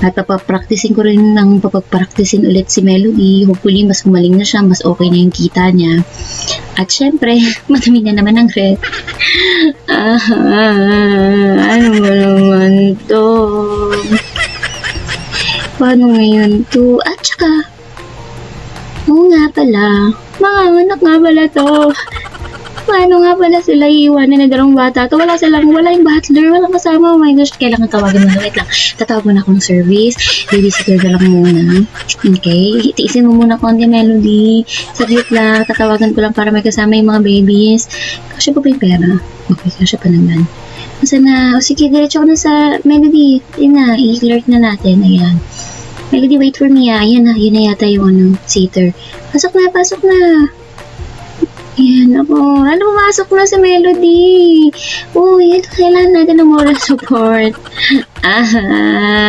At papapracticing ko rin ng papagpracticing ulit si Melody. Hopefully, mas gumaling na siya, mas okay na yung kita niya. At syempre, madami na naman ang ref. Ano ba naman to? Paano ngayon to? At saka, oo nga pala, mga anak nga pala to. Paano nga pala sila iiwanan na dalawang bata to? Wala yung butler, walang kasama. Oh my gosh, kailangan tawagin mo na. Wait lang, tatawag mo na ako ng service. Babysitter na lang muna. Okay, tiisin mo muna konti, Melody. Saglit lang, tatawagan ko lang para may kasama yung mga babies. Kasya pa ba yung pera? Okay, kasya pa naman. Masa na? O sige, diretso ko na sa Melody. Yun na, i-clear na natin. Ayan. Melody, wait for me ah. Ayan na, yun na yata yung seater. Pasok na, pasok na. Yan ako. Ano, pumasok na si Melody. Uy, ito kailangan natin ng moral support.